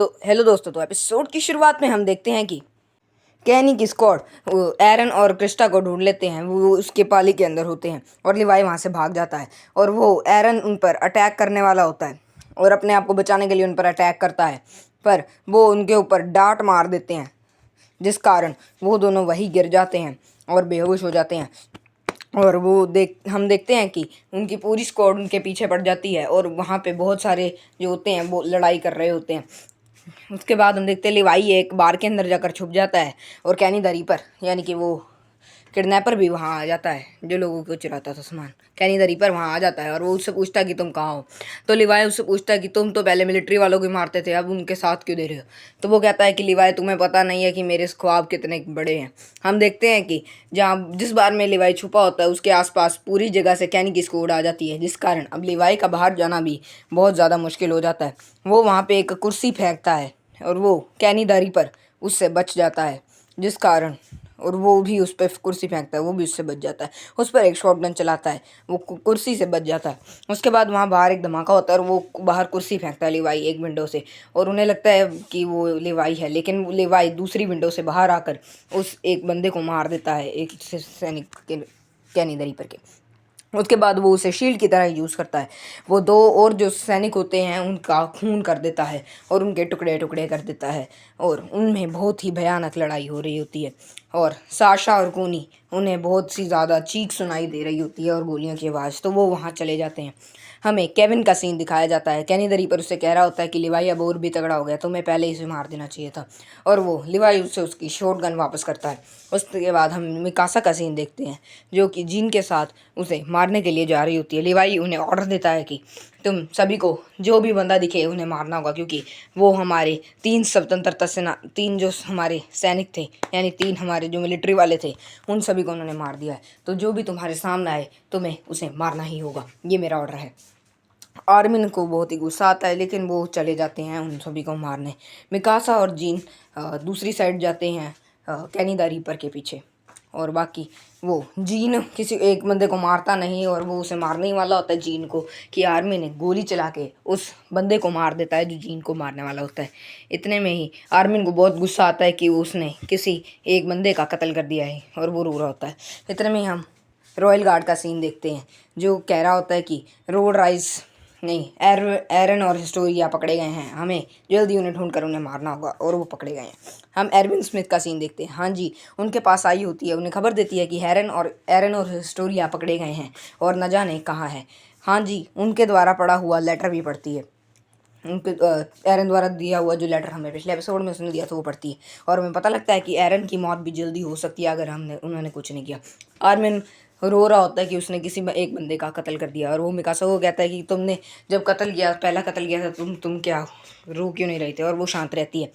तो हेलो दोस्तों, तो एपिसोड की शुरुआत में हम देखते हैं कि कैनी की स्क्वाड एरन और क्रिस्टा को ढूंढ लेते हैं। वो उसके पाली के अंदर होते हैं और लिवाई वहाँ से भाग जाता है और वो एरन उन पर अटैक करने वाला होता है और अपने आप को बचाने के लिए उन पर अटैक करता है, पर वो उनके ऊपर डांट मार देते हैं, जिस कारण वो दोनों वहीं गिर जाते हैं और बेहोश हो जाते हैं। और वो हम देखते हैं कि उनकी पूरी स्क्वाड उनके पीछे पड़ जाती है और वहाँ पे बहुत सारे जो होते हैं वो लड़ाई कर रहे होते हैं। उसके बाद हम देखते हैं लिवाई एक बार के अंदर जाकर छुप जाता है और कैनी द रीपर यानी कि वो किडनैपर भी वहाँ आ जाता है, जो लोगों को चुराता था सामान। कैनी द रीपर वहाँ आ जाता है और वो उससे पूछता है कि तुम कहाँ हो। तो लिवाई उससे पूछता है कि तुम तो पहले मिलिट्री वालों को मारते थे, अब उनके साथ क्यों दे रहे हो। तो वो कहता है कि लिवाई, तुम्हें पता नहीं है कि मेरे ख्वाब कितने बड़े हैं। हम देखते हैं कि जिस बार में लिवाई छुपा होता है उसके आसपास पूरी जगह से कैनी की स्क्वाड आ जाती है, जिस कारण अब लिवाई का बाहर जाना भी बहुत ज़्यादा मुश्किल हो जाता है। वो वहाँ पे एक कुर्सी फेंकता है और वो कैनी द रीपर उससे बच जाता है, जिस कारण और वो भी उस पर कुर्सी फेंकता है, वो भी उससे बच जाता है। उस पर एक शॉटगन चलाता है, वो कुर्सी से बच जाता है। उसके बाद वहाँ बाहर एक धमाका होता है और वो बाहर कुर्सी फेंकता है लिवाई एक विंडो से, और उन्हें लगता है कि वो लिवाई है, लेकिन लिवाई दूसरी विंडो से बाहर आकर उस एक बंदे को मार देता है, एक सैनिक के कैनी द रीपर के। उसके बाद वो उसे शील्ड की तरह यूज़ करता है। वो दो और जो सैनिक होते हैं उनका खून कर देता है और उनके टुकड़े टुकड़े कर देता है, और उनमें बहुत ही भयानक लड़ाई हो रही होती है। और साशा और कूनी, उन्हें बहुत सी ज़्यादा चीख सुनाई दे रही होती है और गोलियों की आवाज़, तो वो वहाँ चले जाते हैं। हमें केविन का सीन दिखाया जाता है। कैनी द रीपर उससे कह रहा होता है कि लिवाई अब और भी तगड़ा हो गया, तुम्हें पहले ही इसे मार देना चाहिए था, और वो लिवाई उससे उसकी शॉटगन वापस करता है। उसके बाद हम मिकासा का सीन देखते हैं, जो कि जीन के साथ उसे मारने के लिए जा रही होती है। लिवाई उन्हें ऑर्डर देता है कि तुम सभी को जो भी बंदा दिखे उन्हें मारना होगा, क्योंकि वो हमारे तीन जो हमारे सैनिक थे, यानी तीन हमारे जो मिलिट्री वाले थे, उन सभी को उन्होंने मार दिया है। तो जो भी तुम्हारे सामने आए तुम्हें उसे मारना ही होगा, ये मेरा ऑर्डर है। आर्मिन को बहुत ही गुस्सा आता है, लेकिन वो चले जाते हैं उन सभी को मारने। मिकासा और जीन दूसरी साइड जाते हैं कैनी द रीपर के पीछे, और बाकी वो जीन किसी एक बंदे को मारता नहीं और वो उसे मारने ही वाला होता है जीन को, कि आर्मी ने गोली चला के उस बंदे को मार देता है जो जीन को मारने वाला होता है। इतने में ही आर्मिन को बहुत गुस्सा आता है कि उसने किसी एक बंदे का कत्ल कर दिया है, और वो रो रहा होता है। इतने में ही हम रॉयल गार्ड का सीन देखते हैं, जो कह रहा होता है कि रोड राइस नहीं, एरन और हिस्टोरिया पकड़े गए हैं, हमें जल्दी उन्हें ढूंढकर उन्हें मारना होगा, और वो पकड़े गए हैं। हम एरविन स्मिथ का सीन देखते हैं। हाँ जी, उनके पास आई होती है, उन्हें खबर देती है कि एरन और हिस्टोरिया पकड़े गए हैं और न जाने कहाँ है। हाँ जी, उनके द्वारा पढ़ा हुआ लेटर भी पढ़ती है। उनके एरन द्वारा दिया हुआ जो लेटर हमें पिछले एपिसोड में उसने दिया था वो पढ़ती है, और हमें पता लगता है कि एरन की मौत भी जल्दी हो सकती है अगर उन्होंने कुछ नहीं किया। आर्मिन रो रहा होता है कि उसने किसी एक बंदे का कत्ल कर दिया, और वो मिकासा को कहता है कि तुमने जब पहला कत्ल किया था तुम क्या रो क्यों नहीं रहे थे, और वो शांत रहती है।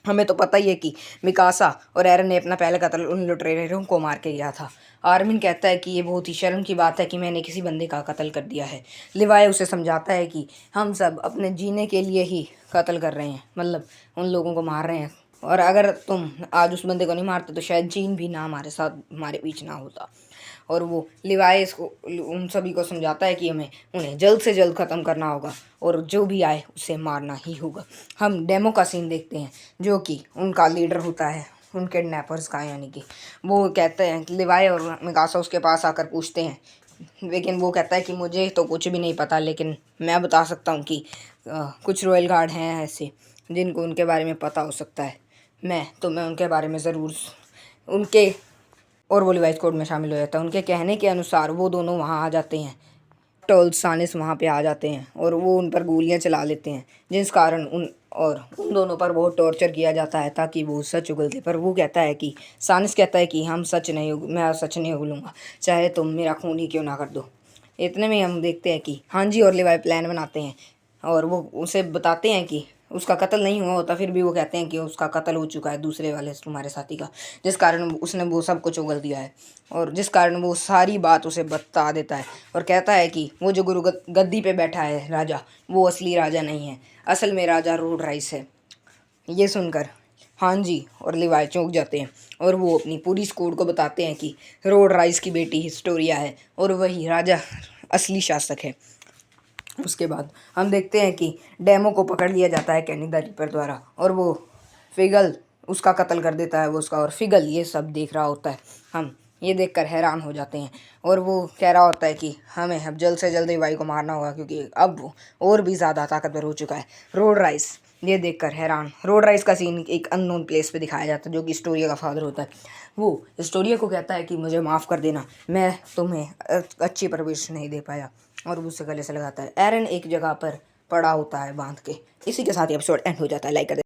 हमें तो पता ही है कि मिकासा और एरन ने अपना पहला कत्ल उन लुटेरों को मार के किया था। आर्मिन कहता है कि ये बहुत ही शर्म की बात है कि मैंने किसी बंदे का कत्ल कर दिया है। लिवाई उसे समझाता है कि हम सब अपने जीने के लिए ही कत्ल कर रहे हैं, मतलब उन लोगों को मार रहे हैं, और अगर तुम आज उस बंदे को नहीं मारते तो शायद जीन भी ना हमारे साथ हमारे बीच ना होता। और वो लिवाई इसको उन सभी को समझाता है कि हमें उन्हें जल्द से जल्द ख़त्म करना होगा, और जो भी आए उसे मारना ही होगा। हम डेमो का सीन देखते हैं, जो कि उनका लीडर होता है उन किडनैपर्स का, यानी कि वो कहते हैं कि लिवाई और मिकासा उसके पास आकर पूछते हैं, लेकिन वो कहता है कि मुझे तो कुछ भी नहीं पता, लेकिन मैं बता सकता हूँ कि कुछ रॉयल गार्ड हैं ऐसे जिनको उनके बारे में पता हो सकता है। मैं उनके बारे में ज़रूर उनके और वो लिवाइस कोड में शामिल हो जाता है। उनके कहने के अनुसार वो दोनों वहाँ आ जाते हैं, टोल्स सानिस वहाँ पे आ जाते हैं और वो उन पर गोलियाँ चला लेते हैं, जिस कारण उन दोनों पर बहुत टॉर्चर किया जाता है ताकि वो सच उगल दे। पर वो कहता है कि सानिस कहता है कि मैं सच नहीं उगलूँगा, चाहे तुम मेरा खून ही क्यों ना कर दो। इतने में हम देखते हैं कि हांजी और लिवाई प्लान बनाते हैं, और वो उसे बताते हैं कि उसका कत्ल नहीं हुआ होता, फिर भी वो कहते हैं कि उसका कत्ल हो चुका है दूसरे वाले तुम्हारे साथी का, जिस कारण उसने वो सब कुछ उगल दिया है, और जिस कारण वो सारी बात उसे बता देता है और कहता है कि वो जो गद्दी पे बैठा है राजा, वो असली राजा नहीं है, असल में राजा रोड राइस है। ये सुनकर हांजी और लिवाई चौंक जाते हैं, और वो अपनी पूरी स्क्वाड को बताते हैं कि रोड राइस की बेटी हिस्टोरिया है और वही राजा असली शासक है। उसके बाद हम देखते हैं कि डेमो को पकड़ लिया जाता है कैनी द रीपर द्वारा, और वो फिगल उसका कत्ल कर देता है, वो उसका, और फिगल ये सब देख रहा होता है। हम ये देखकर हैरान हो जाते हैं, और वो कह रहा होता है कि हमें अब जल्द से जल्द रिवाई को मारना होगा, क्योंकि अब वो और भी ज़्यादा ताकतवर हो चुका है। रोड राइस ये देखकर हैरान, रोड राइस का सीन एक अननोन प्लेस पे दिखाया जाता है, जो कि स्टोरिया का फादर होता है। वो स्टोरिया को कहता है कि मुझे माफ़ कर देना, मैं तुम्हें अच्छी परवरिश नहीं दे पाया, और वो उससे गले से लगाता है। एरन एक जगह पर पड़ा होता है बांध के। इसी के साथ एपिसोड एंड हो जाता है। लाइक कर